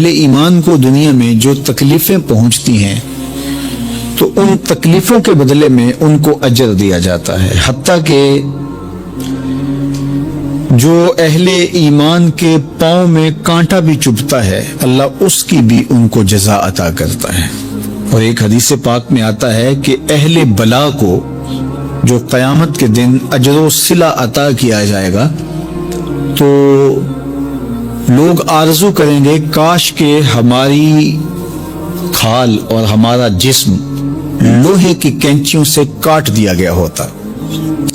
اہل ایمان کو دنیا میں جو تکلیفیں پہنچتی ہیں تو ان تکلیفوں کے بدلے میں ان کو اجر دیا جاتا ہے، حتیٰ کہ جو اہل ایمان کے پاؤں میں کانٹا بھی چبھتا ہے اللہ اس کی بھی ان کو جزا عطا کرتا ہے۔ اور ایک حدیث پاک میں آتا ہے کہ اہل بلا کو جو قیامت کے دن اجر و صلہ عطا کیا جائے گا تو لوگ آرزو کریں گے کاش کہ ہماری کھال اور ہمارا جسم لوہے کی کینچیوں سے کاٹ دیا گیا ہوتا،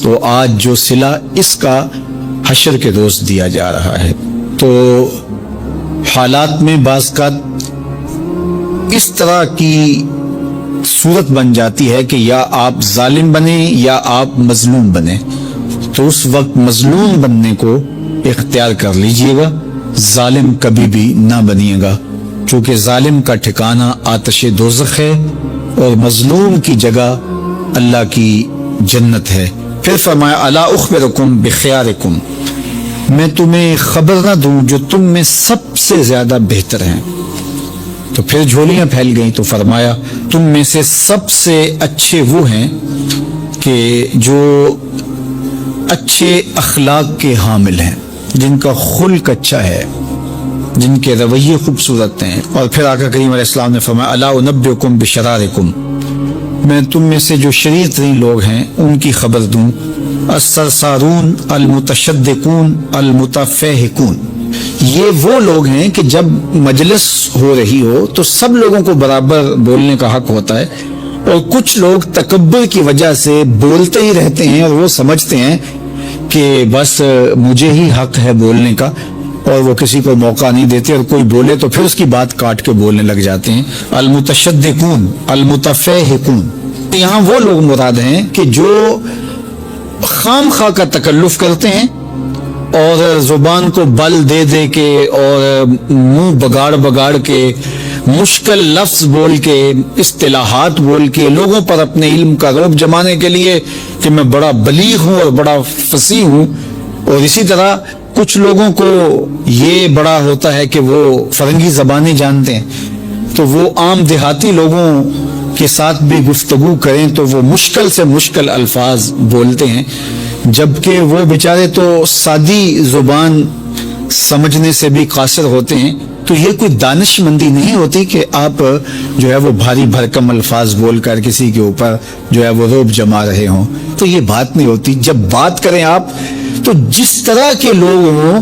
تو آج جو صلہ اس کا حشر کے روز دیا جا رہا ہے۔ تو حالات میں بعض کا اس طرح کی صورت بن جاتی ہے کہ یا آپ ظالم بنیں یا آپ مظلوم بنیں، تو اس وقت مظلوم بننے کو اختیار کر لیجئے گا، ظالم کبھی بھی نہ بنیے گا، چونکہ ظالم کا ٹھکانہ آتش دوزخ ہے اور مظلوم کی جگہ اللہ کی جنت ہے۔ پھر فرمایا الا اخبرکم بخیارکم، میں تمہیں خبر نہ دوں جو تم میں سب سے زیادہ بہتر ہیں۔ تو پھر جھولیاں پھیل گئیں، تو فرمایا تم میں سے سب سے اچھے وہ ہیں کہ جو اچھے اخلاق کے حامل ہیں، جن کا خلق اچھا ہے، جن کے رویے خوبصورت ہیں۔ اور پھر آقا کریم علیہ السلام نے فرمایا الا انبئکم بشرارکم، میں تم میں سے جو شریر ترین لوگ ہیں ان کی خبر دوں، السرسارون المتشدقون المتفہقون، یہ وہ لوگ ہیں کہ جب مجلس ہو رہی ہو تو سب لوگوں کو برابر بولنے کا حق ہوتا ہے، اور کچھ لوگ تکبر کی وجہ سے بولتے ہی رہتے ہیں اور وہ سمجھتے ہیں کہ بس مجھے ہی حق ہے بولنے کا، اور وہ کسی کو موقع نہیں دیتے، اور کوئی بولے تو پھر اس کی بات کاٹ کے بولنے لگ جاتے ہیں۔ المتشدقون المتفہقون، یہاں وہ لوگ مراد ہیں کہ جو خام خواہ کا تکلف کرتے ہیں اور زبان کو بل دے دے کے اور منہ بگاڑ بگاڑ کے مشکل لفظ بول کے اصطلاحات بول کے لوگوں پر اپنے علم کا رعب جمانے کے لیے کہ میں بڑا بلیغ ہوں اور بڑا فصیح ہوں، اور اسی طرح کچھ لوگوں کو یہ بڑا ہوتا ہے کہ وہ فرنگی زبانیں جانتے ہیں، تو وہ عام دیہاتی لوگوں کے ساتھ بھی گفتگو کریں تو وہ مشکل سے مشکل الفاظ بولتے ہیں، جبکہ وہ بیچارے تو سادی زبان سمجھنے سے بھی قاصر ہوتے ہیں۔ تو یہ کوئی دانش مندی نہیں ہوتی کہ آپ جو ہے وہ بھاری بھرکم الفاظ بول کر کسی کے اوپر جو ہے وہ رعب جما رہے ہوں، تو یہ بات نہیں ہوتی۔ جب بات کریں آپ تو جس طرح کے لوگ ہوں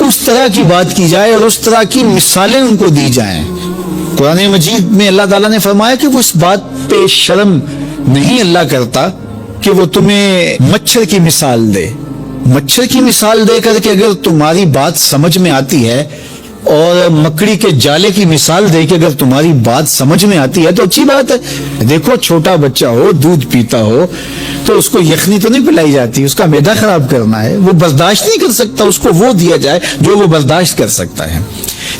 اس طرح کی بات کی جائے اور اس طرح کی مثالیں ان کو دی جائیں۔ قرآن مجید میں اللہ تعالیٰ نے فرمایا کہ وہ اس بات پہ شرم نہیں اللہ کرتا کہ وہ تمہیں مچھر کی مثال دے، مچھر کی مثال دے کر کے اگر تمہاری بات سمجھ میں آتی ہے، اور مکڑی کے جالے کی مثال دے کے اگر تمہاری بات سمجھ میں آتی ہے تو اچھی بات ہے۔ دیکھو چھوٹا بچہ ہو دودھ پیتا ہو تو اس کو یخنی تو نہیں پلائی جاتی، اس کا معدہ خراب کرنا ہے، وہ برداشت نہیں کر سکتا، اس کو وہ دیا جائے جو وہ برداشت کر سکتا ہے۔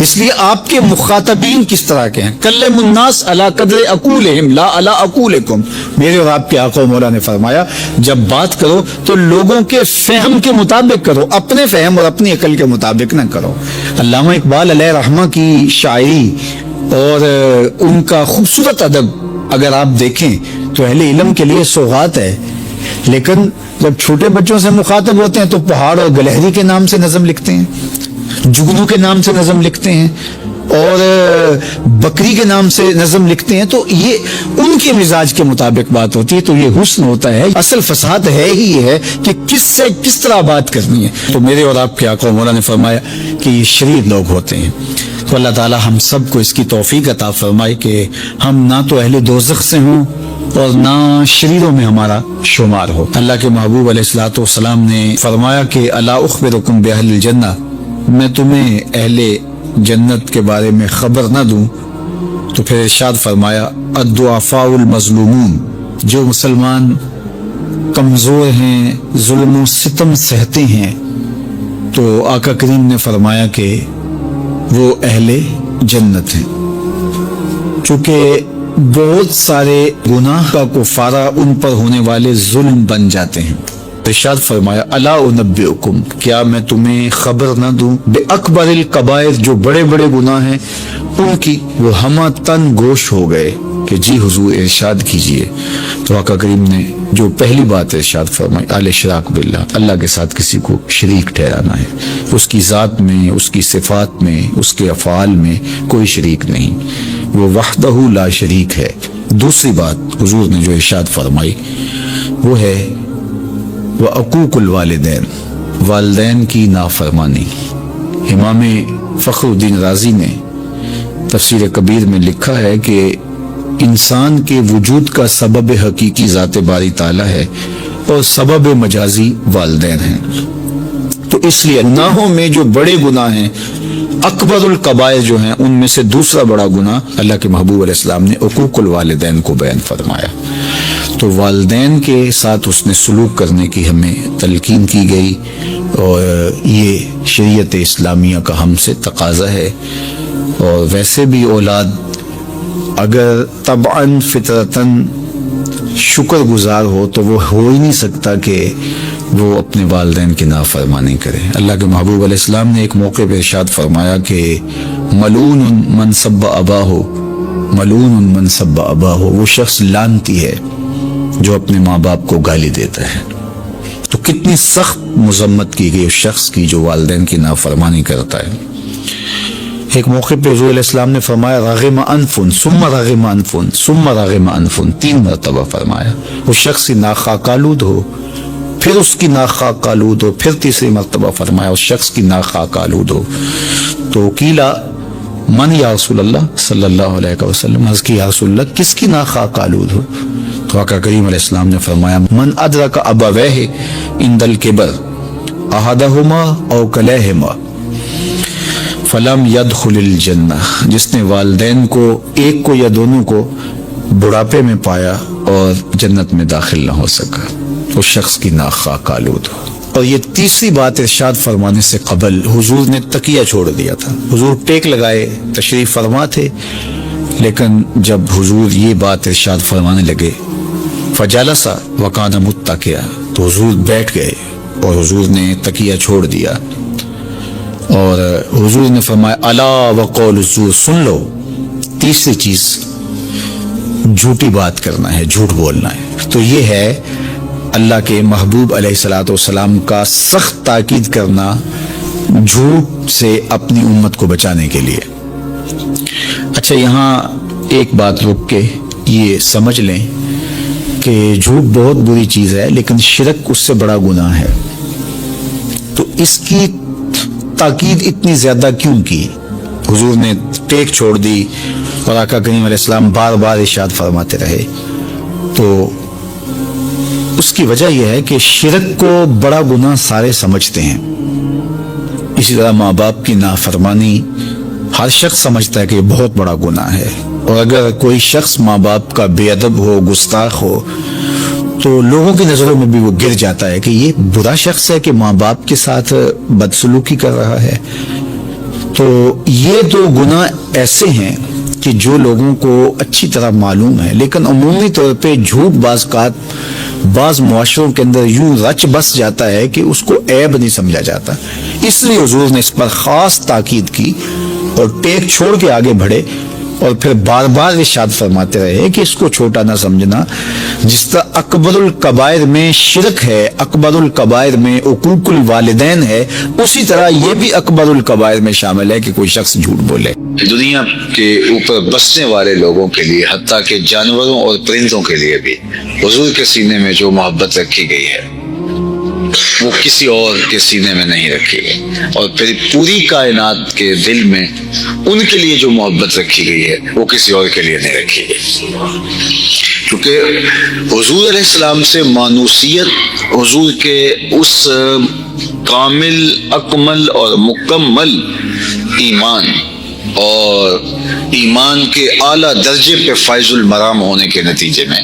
اس لیے آپ کے مخاطبین کس طرح کے ہیں؟ کلم الناس علی قدر عقولہم لا علی عقولکم، میرے اور آپ کے آقا و مولا نے فرمایا جب بات کرو تو لوگوں کے فہم کے مطابق کرو، اپنے فہم اور اپنی عقل کے مطابق نہ کرو۔ علامہ اقبال علیہ رحمہ کی شاعری اور ان کا خوبصورت ادب اگر آپ دیکھیں تو اہل علم کے لیے سوغات ہے، لیکن جب چھوٹے بچوں سے مخاطب ہوتے ہیں تو پہاڑ اور گلہری کے نام سے نظم لکھتے ہیں، جگنو کے نام سے نظم لکھتے ہیں، اور بکری کے نام سے نظم لکھتے ہیں، تو یہ ان کے مزاج کے مطابق بات ہوتی ہے۔ تو یہ حسن ہوتا ہے، اصل فساد ہے ہی یہ ہے کہ کس سے کس طرح بات کرنی ہے۔ تو میرے اور آپ کے آقا مولا نے فرمایا کہ یہ شریر لوگ ہوتے ہیں۔ تو اللہ تعالی ہم سب کو اس کی توفیق عطا فرمائے کہ ہم نہ تو اہل دوزخ سے ہوں اور نہ شریروں میں ہمارا شمار ہو۔ اللہ کے محبوب علیہ الصلوۃ والسلام نے فرمایا کہ الا اخبرکم باہل الجنہ، میں تمہیں اہل جنت کے بارے میں خبر نہ دوں؟ تو پھر ارشاد فرمایا الضعفاء المظلومون، جو مسلمان کمزور ہیں، ظلم و ستم سہتے ہیں، تو آقا کریم نے فرمایا کہ وہ اہل جنت ہیں، چونکہ بہت سارے گناہ کا کفارہ ان پر ہونے والے ظلم بن جاتے ہیں۔ ارشاد فرمایا الا انبئکم، کیا میں تمہیں خبر نہ دوں بے اکبر الکبائر، جو بڑے بڑے گناہ ہیں، ان کی وہ ہمہ تن گوش ہو گئے کہ جی حضور ارشاد کیجئے. تو آقا کریم نے جو پہلی بات ارشاد فرمائی الاشراک باللہ، اللہ کے ساتھ کسی کو شریک ٹھہرانا ہے. اس کی ذات میں، اس کی صفات میں، اس کے افعال میں کوئی شریک نہیں، وہ وحدہ لا شریک ہے. دوسری بات حضور نے جو ارشاد فرمائی وہ ہے وعقوق الوالدین، والدین کی نافرمانی. امام فخر الدین رازی نے تفسیر کبیر میں لکھا ہے کہ انسان کے وجود کا سبب حقیقی ذات باری تعالیٰ ہے اور سبب مجازی والدین ہیں. تو اس لیے گناہوں میں جو بڑے گناہ ہیں، اکبر الکبائر جو ہیں، ان میں سے دوسرا بڑا گناہ اللہ کے محبوب علیہ السلام نے عقوق الوالدین کو بیان فرمایا. تو والدین کے ساتھ اس نے سلوک کرنے کی ہمیں تلقین کی گئی، اور یہ شریعت اسلامیہ کا ہم سے تقاضا ہے. اور ویسے بھی اولاد اگر طبعاً فطرتاً شکر گزار ہو تو وہ ہو ہی نہیں سکتا کہ وہ اپنے والدین کی نافرمانی کرے. اللہ کے محبوب علیہ السلام نے ایک موقع پہ ارشاد فرمایا کہ ملعون من سب اباہ، ملعون من سب اباہ، وہ شخص لعنتی ہے جو اپنے ماں باپ کو گالی دیتا ہے. تو کتنی سخت مذمت کی گئی اس شخص کی جو والدین کی نافرمانی کرتا ہے. ایک موقع پہ حضور علیہ السلام نے فرمایا رغم انف ثم رغم انف ثم رغم انف، 3 مرتبہ فرمایا. اس شخص کی ناک خاک آلود ہو، پھر اس کی ناک خاک آلود ہو، پھر تیسری مرتبہ فرمایا اس شخص کی ناک خاک آلود ہو. تو قیلا من یا رسول اللہ صلی اللہ علیہ وسلم، عرض کی یا رسول اللہ کس کی ناک خاک آلود ہو؟ تو آقا کریم علیہ السلام نے فرمایا من ادرک ابویہ عند الکبر احدہما او کلیہما فلم يدخل الجنہ، جس نے والدین کو، ایک کو یا دونوں کو، بڑھاپے میں پایا اور جنت میں داخل نہ ہو سکا، اس شخص کی ناک خاک آلود ہو. اور یہ تیسری بات ارشاد فرمانے سے قبل حضور نے تکیہ چھوڑ دیا تھا. حضور ٹیک لگائے تشریف فرما تھے، لیکن جب حضور یہ بات ارشاد فرمانے لگے فجلس وکان متکئا، تو حضور بیٹھ گئے اور حضور نے تکیہ چھوڑ دیا. اور حضور نے فرمایا الا وقول الزور، سن لو تیسری چیز جھوٹی بات کرنا ہے، جھوٹ بولنا ہے. تو یہ ہے اللہ کے محبوب علیہ الصلوۃ والسلام کا سخت تاکید کرنا جھوٹ سے اپنی امت کو بچانے کے لیے. اچھا یہاں ایک بات رک کے یہ سمجھ لیں کہ جھوٹ بہت بری چیز ہے، لیکن شرک اس سے بڑا گناہ ہے. تو اس کی تاکید اتنی زیادہ کیوں کی؟ حضور نے ٹیک چھوڑ دی اور آقا کریم علیہ السلام بار بار ارشاد فرماتے رہے. تو اس کی وجہ یہ ہے کہ شرک کو بڑا گناہ سارے سمجھتے ہیں. اسی طرح ماں باپ کی نافرمانی ہر شخص سمجھتا ہے کہ یہ بہت بڑا گناہ ہے. اور اگر کوئی شخص ماں باپ کا بے ادب ہو، گستاخ ہو، تو لوگوں کی نظروں میں بھی وہ گر جاتا ہے کہ یہ برا شخص ہے کہ ماں باپ کے ساتھ بدسلوکی کر رہا ہے. تو یہ 2 گناہ ایسے ہیں کہ جو لوگوں کو اچھی طرح معلوم ہے، لیکن عمومی طور پہ جھوٹ بعض معاشروں کے اندر یوں رچ بس جاتا ہے کہ اس کو عیب نہیں سمجھا جاتا. اس لیے حضور نے اس پر خاص تاکید کی اور ٹیک چھوڑ کے آگے بڑھے اور پھر بار بار ارشاد فرماتے رہے کہ اس کو چھوٹا نہ سمجھنا. جس طرح اکبر الکبائر میں شرک ہے، اکبر الکبائر میں عقوق الوالدین ہے، اسی طرح یہ بھی اکبر الکبائر میں شامل ہے کہ کوئی شخص جھوٹ بولے. دنیا کے اوپر بسنے والے لوگوں کے لیے، حتیٰ کہ جانوروں اور پرندوں کے لیے بھی حضور کے سینے میں جو محبت رکھی گئی ہے وہ کسی اور کے سینے میں نہیں رکھی گئی. اور پھر پوری کائنات کے دل میں ان کے لیے جو محبت رکھی گئی ہے وہ کسی اور کے لیے نہیں رکھی گئی. کیونکہ حضور علیہ السلام سے مانوسیت، حضور کے اس کامل، اکمل اور مکمل ایمان اور ایمان کے اعلیٰ درجے پہ فائز المرام ہونے کے نتیجے میں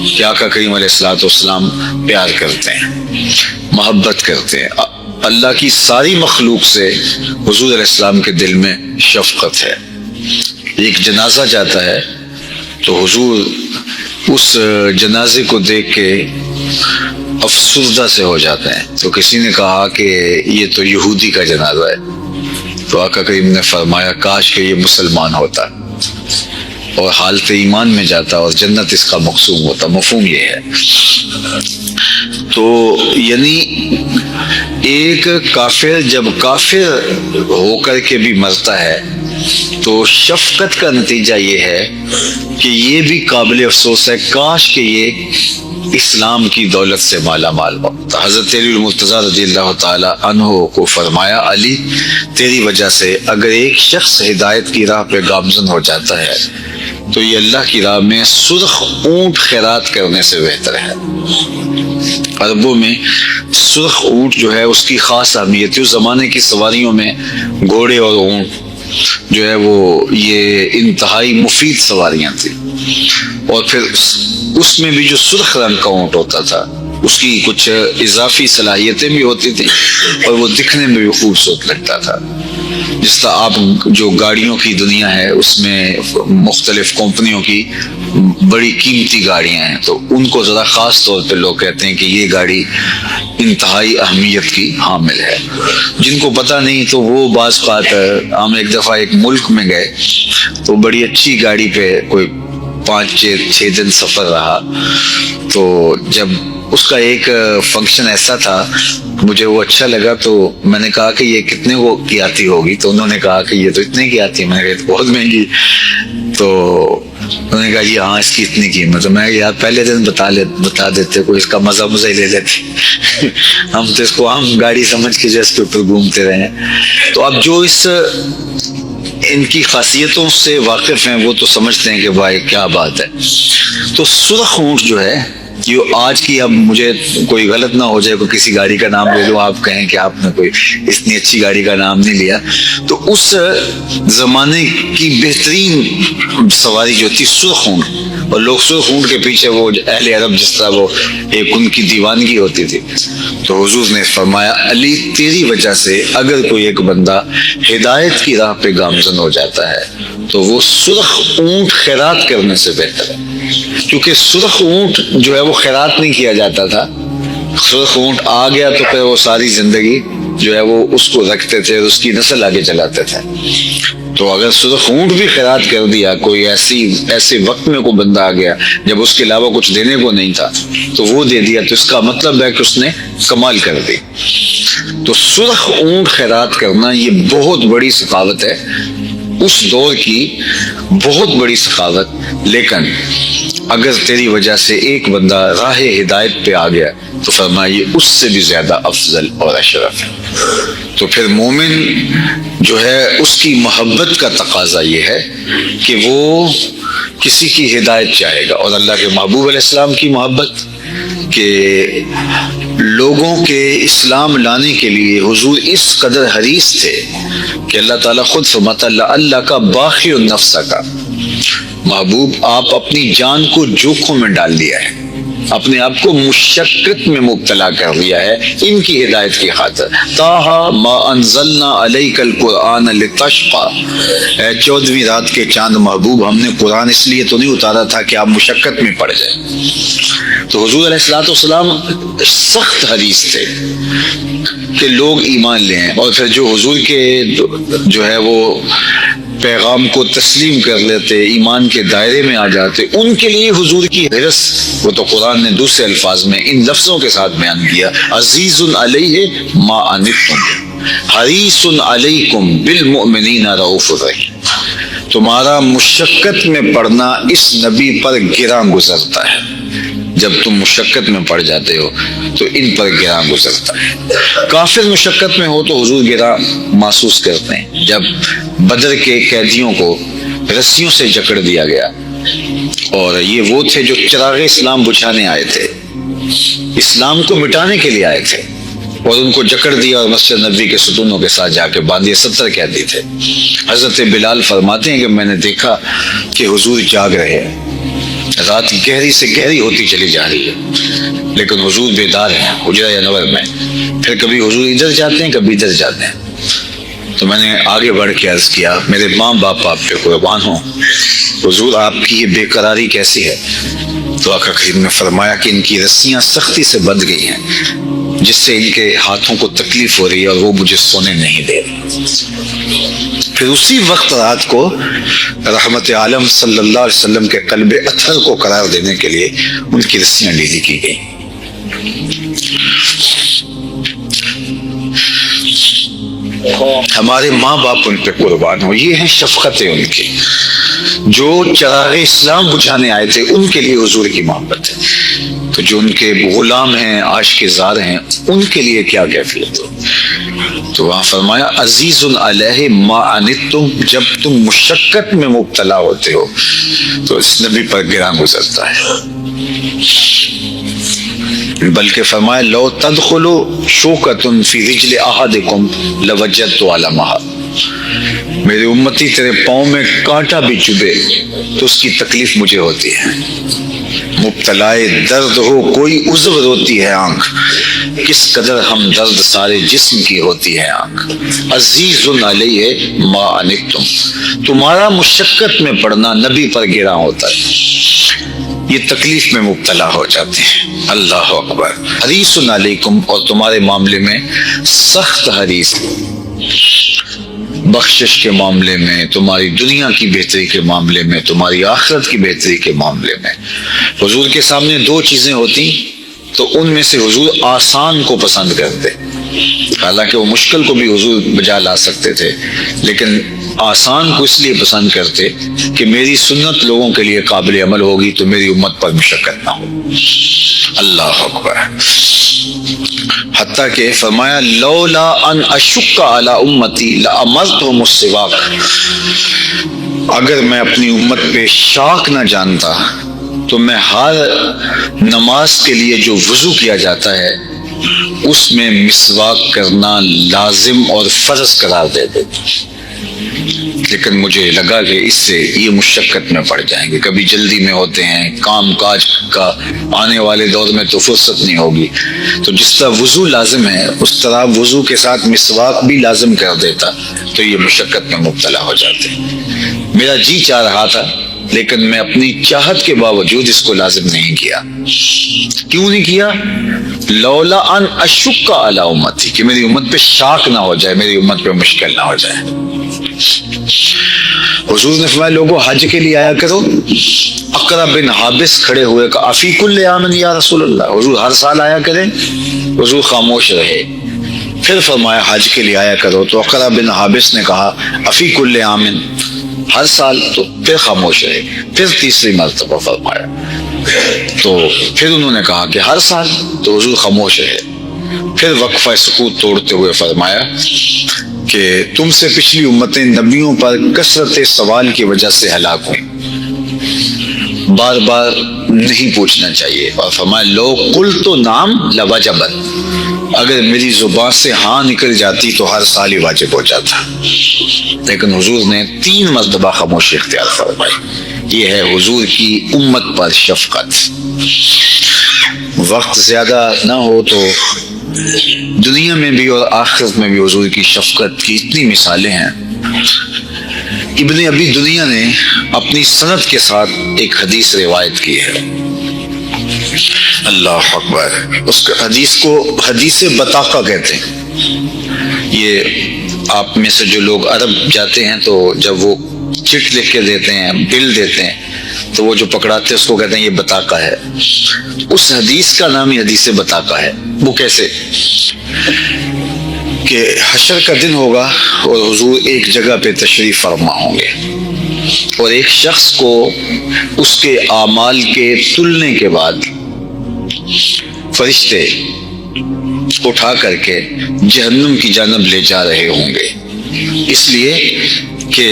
کہ آقا کریم علیہ الصلوۃ والسلام پیار کرتے ہیں، محبت کرتے ہیں. اللہ کی ساری مخلوق سے حضور علیہ السلام کے دل میں شفقت ہے. ایک جنازہ جاتا ہے تو حضور اس جنازے کو دیکھ کے افسردہ سے ہو جاتے ہیں. تو کسی نے کہا کہ یہ تو یہودی کا جنازہ ہے. تو آقا کریم نے فرمایا کاش کہ یہ مسلمان ہوتا اور حالت ایمان میں جاتا اور جنت اس کا مقصوم ہوتا. مفہوم یہ ہے. تو یعنی ایک کافر جب کافر ہو کر کے بھی مرتا ہے تو شفقت کا نتیجہ یہ ہے کہ یہ بھی قابل افسوس ہے کاش کہ یہ اسلام کی دولت سے مالا مال ہو. حضرت علی المرتضیٰ رضی اللہ تعالی عنہ کو فرمایا علی تیری وجہ سے اگر ایک شخص ہدایت کی راہ پہ گامزن ہو جاتا ہے تو یہ اللہ کی راہ میں سرخ اونٹ خیرات کرنے سے بہتر ہے. عربوں میں سرخ اونٹ جو ہے اس کی خاص اہمیت ہے. اس زمانے کی سواریوں میں گھوڑے اور اونٹ جو ہے وہ یہ انتہائی مفید سواریاں تھیں. اور پھر اس میں بھی جو سرخ رنگ کا اونٹ ہوتا تھا اس کی کچھ اضافی صلاحیتیں بھی ہوتی تھیں اور وہ دکھنے میں بھی خوبصورت لگتا تھا. جس طرح آپ جو گاڑیوں کی دنیا ہے اس میں مختلف کمپنیوں کی بڑی قیمتی گاڑیاں ہیں تو ان کو ذرا خاص طور پہ لوگ کہتے ہیں کہ یہ گاڑی انتہائی اہمیت کی حامل ہے. جن کو پتہ نہیں تو وہ بعض بات ہم ایک دفعہ ایک ملک میں گئے تو بڑی اچھی گاڑی پہ کوئی 5-6 دن سفر رہا. تو جب اس کا ایک فنکشن ایسا تھا مجھے وہ اچھا لگا تو میں نے کہا کہ یہ کتنے کو کی آتی ہوگی. تو انہوں نے کہا کہ یہ تو اتنے کی آتی ہے. میں نے کہا بہت مہنگی. تو انہوں نے کہا جی ہاں اس کی اتنی قیمت. میں یار پہلے دن بتا دیتے کوئی اس کا مزہ ہی لے لیتے. ہم تو اس کو عام گاڑی سمجھ کے جو اس کے اوپر گھومتے رہے. تو اب جو ان کی خاصیتوں سے واقف ہیں وہ تو سمجھتے ہیں کہ بھائی کیا بات ہے. تو سرخ اونٹ جو ہے یہ آج کی, اب مجھے کوئی غلط نہ ہو جائے کوئی کسی گاڑی کا نام لے لو آپ کہیں کہ آپ نے کوئی اتنی اچھی گاڑی کا نام نہیں لیا. تو اس زمانے کی بہترین سواری جو تھی سرخ اونٹ. اور لوگ سرخ اونٹ کے پیچھے وہ اہل عرب جس طرح وہ ایک ان کی دیوانگی ہوتی تھی. تو حضور نے فرمایا علی تیری وجہ سے اگر کوئی ایک بندہ ہدایت کی راہ پہ گامزن ہو جاتا ہے تو وہ سرخ اونٹ خیرات کرنے سے بہتر ہے. کیونکہ سرخ اونٹ جو ہے وہ خیرات نہیں کیا جاتا تھا. سرخ اونٹ آ گیا تو پھر وہ ساری زندگی جو ہے وہ اس کو رکھتے تھے اور اس کی نسل آگے چلاتے تھے. تو اگر سرخ اونٹ بھی خیرات کر دیا کوئی ایسے وقت میں کوئی بندہ آ گیا جب اس کے علاوہ کچھ دینے کو نہیں تھا تو وہ دے دیا تو اس کا مطلب ہے کہ اس نے کمال کر دی. تو سرخ اونٹ خیرات کرنا یہ بہت بڑی سخاوت ہے, اس دور کی بہت بڑی سخاوت. لیکن اگر تیری وجہ سے ایک بندہ راہ ہدایت پہ آ گیا تو فرمائیے اس سے بھی زیادہ افضل اور اشرف ہے. تو پھر مومن جو ہے اس کی محبت کا تقاضا یہ ہے کہ وہ کسی کی ہدایت چاہے گا. اور اللہ کے محبوب علیہ السلام کی محبت کہ لوگوں کے اسلام لانے کے لیے حضور اس قدر حریص تھے کہ اللہ تعالیٰ خود فرماتا اللہ کا باقی النفس کا محبوب آپ اپنی جان کو جوخوں میں ڈال دیا ہے, اپنے آپ کو مشقت میں مبتلا کر دیا ہے ان کی ہدایت کی خاطر. طٰہٰ ما انزلنا علیک القرآن لتشقى, 14ویں رات کے چاند محبوب ہم نے قرآن اس لیے تو نہیں اتارا تھا کہ آپ مشقت میں پڑ جائیں. تو حضور علیہ الصلوۃ والسلام سخت حریص تھے کہ لوگ ایمان لیں اور پھر جو حضور کے جو ہے وہ پیغام کو تسلیم کر لیتے ایمان کے دائرے میں آ جاتے ان کے لیے حضور کی حرص وہ تو قرآن نے دوسرے الفاظ میں ان لفظوں کے ساتھ بیان کیا عزیز علیہ ما عنتم حریص علیکم بالمؤمنین رؤوف رحیم. تمہارا مشقت میں پڑنا اس نبی پر گراں گزرتا ہے. جب تم مشقت میں پڑ جاتے ہو تو ان پر گراں گزرتا ہے. کافر مشقت میں ہو تو حضور گراں محسوس کرتے ہیں. جب بدر کے قیدیوں کو رسیوں سے جکڑ دیا گیا اور یہ وہ تھے جو چراغ اسلام بجھانے آئے تھے, اسلام کو مٹانے کے لیے آئے تھے, اور ان کو جکڑ دیا اور مسجد نبوی کے ستونوں کے ساتھ جا کے باندھے 70 قیدی تھے. حضرت بلال فرماتے ہیں کہ میں نے دیکھا کہ حضور جاگ رہے ہیں, رات گہری سے گہری ہوتی چلی جا رہی ہے لیکن حضور بیدار ہیں حجرہ انور میں. پھر کبھی حضور ادھر جاتے ہیں کبھی ادھر جاتے ہیں. تو میں نے آگے بڑھ کے عرض کیا میرے ماں باپ آپ پہ قربان ہوں, حضور آپ کی یہ بے قراری کیسی ہے؟ تو آقا کریم نے فرمایا کہ ان کی رسیاں سختی سے بندھ گئی ہیں, جس سے ان کے ہاتھوں کو تکلیف ہو رہی ہے اور وہ مجھے سونے نہیں دے رہے۔ پھر اسی وقت رات کو رحمت عالم صلی اللہ علیہ وسلم کے قلب اطہر کو قرار دینے کے لیے ان کی رسیاں ڈھیلی کی گئی۔ ہمارے ماں باپ ان پہ قربان ہو، یہ ہیں شفقتیں ان کی۔ جو چراغ اسلام بجھانے آئے تھے ان کے لیے حضور کی محبت ہے، تو جو ان کے غلام ہیں، عاشق زار ہیں، ان کے لیے کیا کیفیت ہو۔ تو وہاں فرمایا عزیز علیہ ما عنتم، جب تم مشقت میں مبتلا ہوتے ہو تو اس نبی پر گراں گزرتا ہے۔ بلکہ فرمایا لو تدخلوا شوکۃ فی رجل احدکم لوجدت علمها، میری امتی تیرے پاؤں میں کانٹا بھی چبھے تو اس کی تکلیف مجھے ہوتی ہے۔ مبتلائے درد ہو کوئی عذر ہوتی ہے آنکھ، کس قدر ہم درد سارے جسم کی ہوتی ہے آنکھ۔ عزیز علیہ ما عنتم، تمہارا مشقت میں پڑنا نبی پر گراں ہوتا ہے، یہ تکلیف میں مبتلا ہو جاتے ہیں۔ اللہ اکبر۔ حریص علیکم، اور تمہارے معاملے میں سخت حریص، بخشش کے معاملے میں، تمہاری دنیا کی بہتری کے معاملے میں، تمہاری آخرت کی بہتری کے معاملے میں۔ حضور کے سامنے دو چیزیں ہوتی تو ان میں سے حضور آسان کو پسند کرتے، حالانکہ وہ مشکل کو بھی حضور بجا لا سکتے تھے، لیکن آسان کو اس لیے پسند کرتے کہ میری سنت لوگوں کے لیے قابل عمل ہوگی تو میری امت پر مشقت نہ ہو۔ اللہ اکبر۔ حتیٰ کہ فرمایا لولا ان اشق علی امتی لامرتهم السواک، اگر میں اپنی امت پہ شاک نہ جانتا تو میں ہر نماز کے لیے جو وضو کیا جاتا ہے اس میں مسواک کرنا لازم اور فرض قرار دے دیتا، لیکن مجھے لگا کہ اس سے یہ مشقت میں پڑ جائیں گے، کبھی جلدی میں ہوتے ہیں، کام کاج کا آنے والے دور میں تو فرصت نہیں ہوگی، تو جس طرح وضو لازم ہے اس طرح وضو کے ساتھ مسواک بھی لازم کر دیتا تو یہ مشقت میں مبتلا ہو جاتے۔ میرا جی چاہ رہا تھا لیکن میں اپنی چاہت کے باوجود اس کو لازم نہیں کیا۔ کیوں نہیں کیا؟ لولا ان اشق علی امتی، کہ میری امت پہ شاک نہ ہو جائے، میری امت پہ مشکل نہ ہو جائے۔ حضور نے فرمایا لوگوں حج کے لیے آیا کرو۔ اقرا بن حابس کھڑے ہوئے کہ افی کل عام یا رسول اللہ، حضور ہر سال آیا کریں؟ حضور خاموش رہے۔ پھر فرمایا حج کے لیے آیا کرو، تو اقرا بن حابس نے کہا افی کل عام، ہر سال، تو پھر خاموش رہے۔ پھر تیسری مرتبہ فرمایا تو پھر انہوں نے کہا کہ ہر سال، تو حضور خاموش رہے۔ پھر وقفہ سکوت توڑتے ہوئے فرمایا کہ تم سے پچھلی امتیں نبیوں پر کثرت سوال کی وجہ سے ہلاک ہوئیں، بار بار نہیں پوچھنا چاہیے، اور فرمایا لو قلت نعم لوجبت، اگر میری زبان سے ہاں نکل جاتی تو ہر سال ہی واجب ہو جاتا، لیکن حضور نے 3 مرتبہ خاموشی اختیار فرمائی۔ یہ ہے حضور کی امت پر شفقت۔ وقت زیادہ نہ ہو تو دنیا میں بھی اور آخرت میں بھی حضور کی شفقت کی اتنی مثالیں ہیں۔ ابن ابی دنیا نے اپنی سند کے ساتھ ایک حدیث روایت کی ہے۔ اللہ اکبر۔ اس حدیث کو حدیث بطاقہ کہتے ہیں۔ یہ آپ میں سے جو لوگ عرب جاتے ہیں تو جب وہ چٹ لکھ کے دیتے ہیں، بل دیتے ہیں، تو وہ جو پکڑاتے ہیں اس کو کہتے ہیں یہ بطاقہ ہے۔ اس حدیث کا نام ہی حدیث بطاقہ ہے۔ وہ کیسے کہ حشر کا دن ہوگا اور حضور ایک جگہ پہ تشریف فرما ہوں گے، اور ایک شخص کو اس کے اعمال کے تلنے کے بعد فرشتے اٹھا کر کے جہنم کی جانب لے جا رہے ہوں گے، اس لیے کہ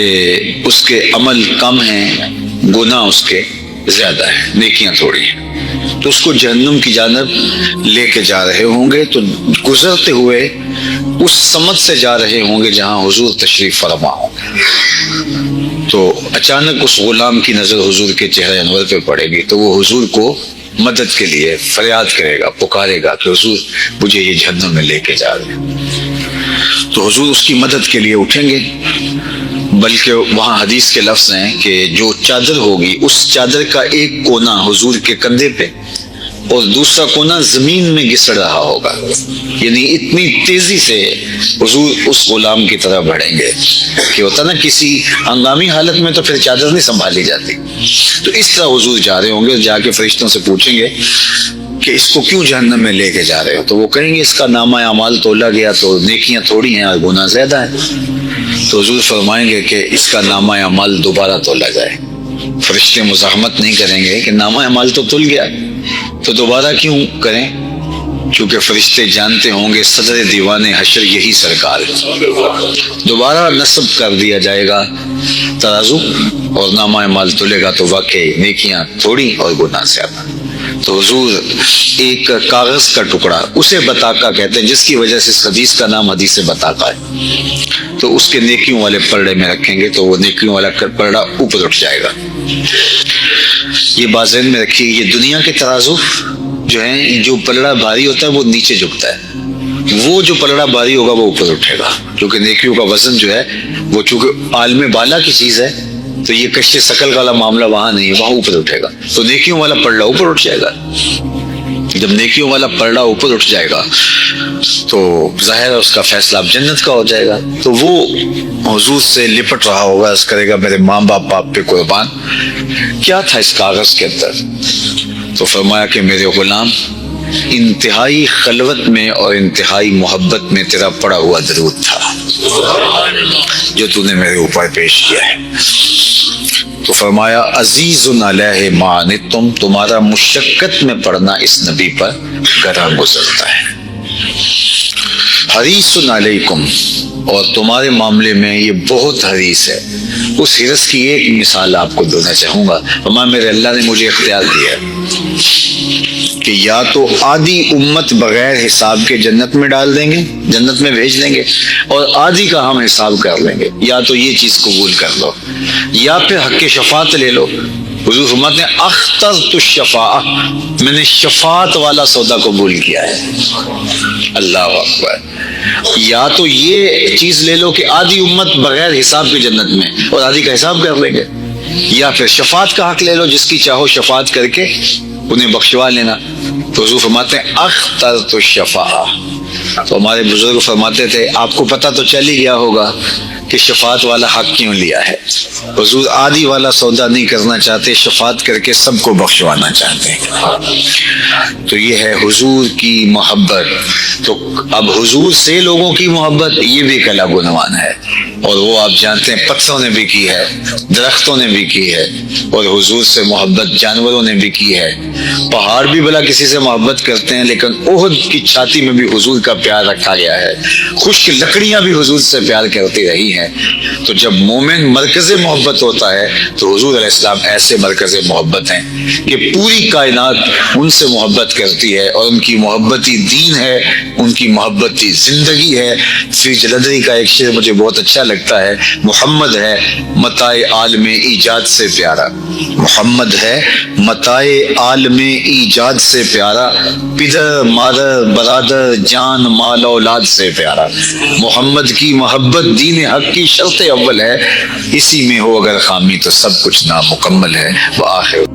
اس کے عمل کم ہیں، گناہ اس کے زیادہ ہیں، نیکیاں تھوڑی ہیں، تو اس کو جہنم کی جانب لے کے جا رہے ہوں گے۔ تو گزرتے ہوئے اس سمت سے جا رہے ہوں گے جہاں حضور تشریف فرما ہوں گے، تو اچانک اس غلام کی نظر حضور کے چہرے انور پہ پڑے گی، تو وہ حضور کو مدد کے لیے فریاد کرے گا، پکارے گا کہ حضور مجھے یہ جہنم میں لے کے جا رہے ہیں۔ تو حضور اس کی مدد کے لیے اٹھیں گے، بلکہ وہاں حدیث کے لفظ ہیں کہ جو چادر ہوگی اس چادر کا ایک کونا حضور کے کندھے پہ اور دوسرا کونا زمین میں گسڑ رہا ہوگا، یعنی اتنی تیزی سے حضور اس غلام کی طرح بڑھیں گے کہ ہوتا نا کسی ہنگامی حالت میں تو پھر چادر نہیں سنبھالی جاتی، تو اس طرح حضور جا رہے ہوں گے، جا کے فرشتوں سے پوچھیں گے کہ اس کو کیوں جہنم میں لے کے جا رہے ہو؟ تو وہ کہیں گے اس کا نامہ اعمال تولا گیا تو نیکیاں تھوڑی ہیں اور گناہ زیادہ ہیں۔ تو حضور فرمائیں گے کہ اس کا نامہ اعمال دوبارہ تولا جائے۔ فرشتے مزاحمت نہیں کریں گے کہ نامہ اعمال تو تل گیا تو دوبارہ کیوں کریں، کیونکہ فرشتے جانتے ہوں گے صدر دیوان حشر یہی سرکار ہے۔ دوبارہ نصب کر دیا جائے گا ترازو اور نامہ اعمال تلے گا تو واقعی نیکیاں تھوڑی اور گناہ زیادہ۔ تو حضور ایک کاغذ کا ٹکڑا، اسے بطاقہ کہتے ہیں، جس کی وجہ سے اس حدیث کا نام حدیث بطاقہ ہے، تو اس کے نیکیوں والے پلڑے میں رکھیں گے تو وہ نیکیوں والا پلڑا اوپر اٹھ جائے گا۔ یہ بات ذہن میں رکھیے، یہ دنیا کے ترازو جو ہیں، جو پلڑا بھاری ہوتا ہے وہ نیچے جھکتا ہے، وہ جو پلڑا بھاری ہوگا وہ اوپر اٹھے گا، کیونکہ نیکیوں کا وزن جو ہے وہ چونکہ عالم بالا کی چیز ہے تو یہ کشِ ثقل والا معاملہ وہاں نہیں ہے، وہاں اوپر اٹھے گا، تو نیکیوں والا پلڑا اوپر اٹھ جائے گا۔ جب نیکیوں والا پلڑا اوپر اٹھ جائے گا تو ظاہر ہے اس کا فیصلہ اب جنت کا ہو جائے گا۔ تو وہ حضور سے لپٹ رہا ہوگا، اس کرے گا میرے ماں باپ پہ قربان، کیا تھا اس کاغذ کے اندر؟ تو فرمایا کہ میرے غلام، انتہائی خلوت میں اور انتہائی محبت میں تیرا پڑا ہوا درود تھا جو تو نے میرے اوپر پیش کیا ہے۔ تو فرمایا عزیز علیہ ما عنتم، تمہارا مشقت میں پڑنا اس نبی پر گراں گزرتا ہے۔ حریص علیکم، اور تمہارے معاملے میں یہ بہت حریص ہے۔ اس حرص کی ایک مثال آپ کو دینا چاہوں گا۔ فرمایا میرے اللہ نے مجھے اختیار دیا ہے کہ یا تو آدھی امت بغیر حساب کے جنت میں ڈال دیں گے، جنت میں بھیج دیں گے، اور آدھی کا ہم حساب کر لیں گے، یا تو یہ چیز قبول کر لو یا پھر حق شفاعت لے لو۔ حضور فرماتے ہیں اخترت الشفاعہ، میں نے شفاعت والا سودا قبول کیا ہے۔ اللہ اکبر، یا تو یہ چیز لے لو کہ آدھی امت بغیر حساب کے جنت میں اور آدھی کا حساب کر لیں گے، یا پھر شفاعت کا حق لے لو، جس کی چاہو شفاعت کر کے انہیں بخشوا لینا۔ تو حضور فرماتے ہیں اخترت الشفاعہ۔ تو ہمارے بزرگ فرماتے تھے آپ کو پتہ تو چل ہی گیا ہوگا کہ شفاعت والا حق کیوں لیا ہے۔ حضور آدھی والا سودا نہیں کرنا چاہتے، شفاعت کر کے سب کو بخشوانا چاہتے ہیں۔ تو یہ ہے حضور کی محبت۔ تو اب حضور سے لوگوں کی محبت یہ بھی کلا گنوان ہے، اور وہ آپ جانتے ہیں پتھروں نے بھی کی ہے، درختوں نے بھی کی ہے، اور حضور سے محبت جانوروں نے بھی کی ہے۔ پہاڑ بھی بلا کسی سے محبت کرتے ہیں، لیکن احد کی چھاتی میں بھی حضور کا پیار رکھا گیا ہے۔ خشک لکڑیاں بھی حضور سے پیار کرتی رہی ہیں۔ تو جب مومن مرکز محبت ہوتا ہے تو حضور علیہ السلام ایسے مرکز محبت ہیں کہ پوری کائنات ان سے محبت کرتی ہے، اور ان کی محبتی دین ہے، ان کی محبتی زندگی ہے۔ فی جلدری کا ایک شعر مجھے بہت اچھا لگتا ہے، محمد ہے متاع عالم ایجاد سے پیارا، محمد ہے متاع عالم ایجاد سے پیارا، پدر مادر برادر جان مال اولاد سے پیارا۔ محمد کی محبت دین حق کی شرط اول ہے، اسی میں ہو اگر خامی تو سب کچھ نامکمل ہے۔ وآخر